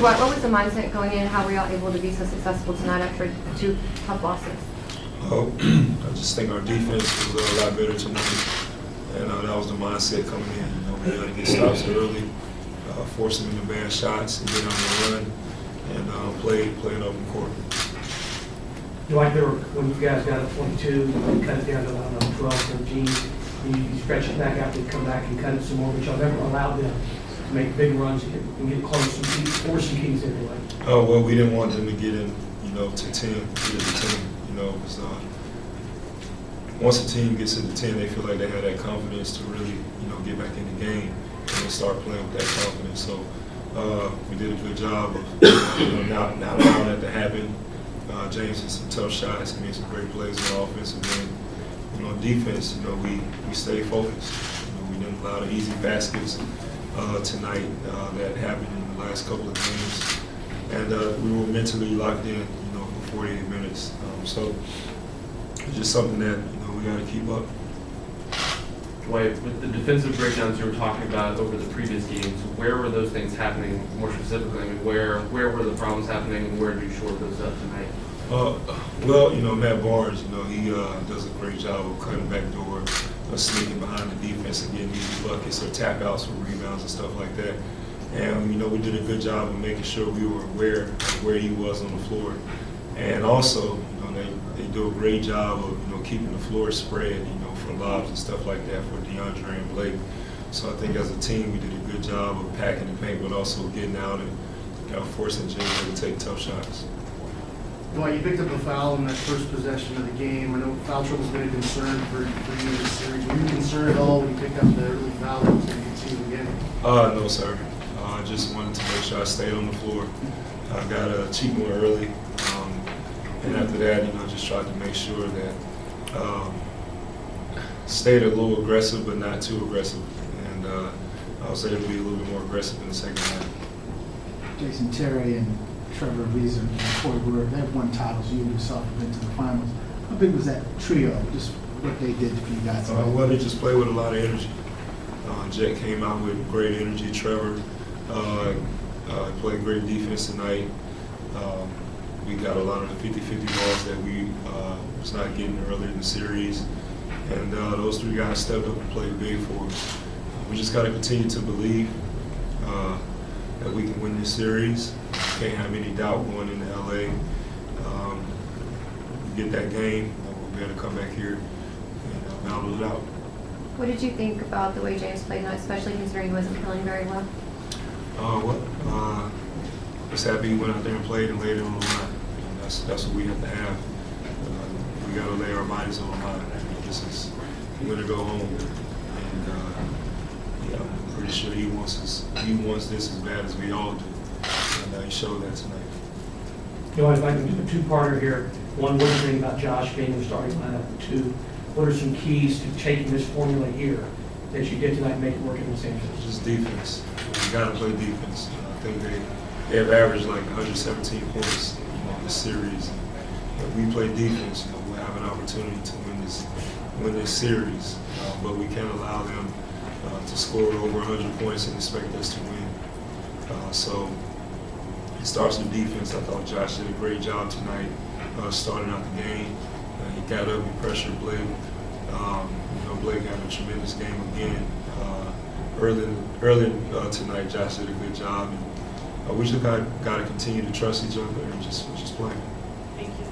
Dwight, what was the mindset going in? How were y'all able to be so successful tonight after two tough losses? I just think our defense was a lot better tonight, and that was the mindset coming in. We got to get stops early, force them into bad shots, and get on the run, and play an open court. Dwight, when you guys got up 22, you cut it down to about 12, 13. You stretch it back out, they come back and cut it some more, but y'all never allowed them to make big runs and get close and force some keys everywhere. Oh, well, we didn't want them to get in, to 10, get to 10. Because once a team gets into 10, they feel like they have that confidence to really, get back in the game and start playing with that confidence. So we did a good job of not allowing that to happen. James had some tough shots, made some great plays on offense, and then, on defense, we stayed focused. We didn't allow the easy baskets tonight that happened in the last couple of games, and we were mentally locked in, for 48 minutes. So it's just something that we got to keep up. Dwight, with the defensive breakdowns you were talking about over the previous games, where were those things happening more specifically? I mean, where were the problems happening, and where did you shore those up tonight? Well, Matt Barnes, he does a great job of cutting back door, sneaking behind the defense and getting easy buckets or tap outs for rebounds and stuff like that. And, we did a good job of making sure we were aware of where he was on the floor. And also, they do a great job of, keeping the floor spread, for lobs and stuff like that for DeAndre and Blake. So I think as a team, we did a good job of packing the paint, but also getting out and forcing James to take tough shots. Dwight, you picked up a foul in that first possession of the game. I know foul trouble's been a concern for you this series. Were you concerned at all when you picked up the early foul that was going to continue the game? No, sir. I just wanted to make sure I stayed on the floor. I got a cheap one early. And after that, just tried to make sure that stayed a little aggressive, but not too aggressive. And I was able to be a little bit more aggressive in the second half. Jason Terry and Trevor Ariza and Corey Brewer, they've won titles. You yourself have been to the finals. How big was that trio, just what they did for you guys? Well, they just played with a lot of energy. Jet came out with great energy. Trevor played great defense tonight. We got a lot of the 50-50 balls that we was not getting earlier in the series. And those three guys stepped up and played big for us. We just got to continue to believe that we can win this series. Can't have any doubt going into LA. We get that game, we'll be able to come back here and battle it out. What did you think about the way James played tonight, especially considering he wasn't feeling very well? Just happy he went out there and played and laid it on the line. That's what we have to have. We got to lay our bodies on the line. This is win or go home, and I'm pretty sure he wants this as bad as we all do, and he showed that tonight. I'd like to do a two-parter here. One, what do you think about Josh being the starting lineup? Two, what are some keys to taking this formula here that you did tonight and make it work in Los Angeles? Just defense. We got to play defense. I think they have averaged like 117 points this series. If we play defense, we'll have an opportunity to win this series. But we can't allow them to score over 100 points and expect us to win. So it starts with defense. I thought Josh did a great job tonight, starting out the game. He got up and pressured Blake. Blake had a tremendous game again. Early tonight, Josh did a good job. And we just got to continue to trust each other and just play. Thank you.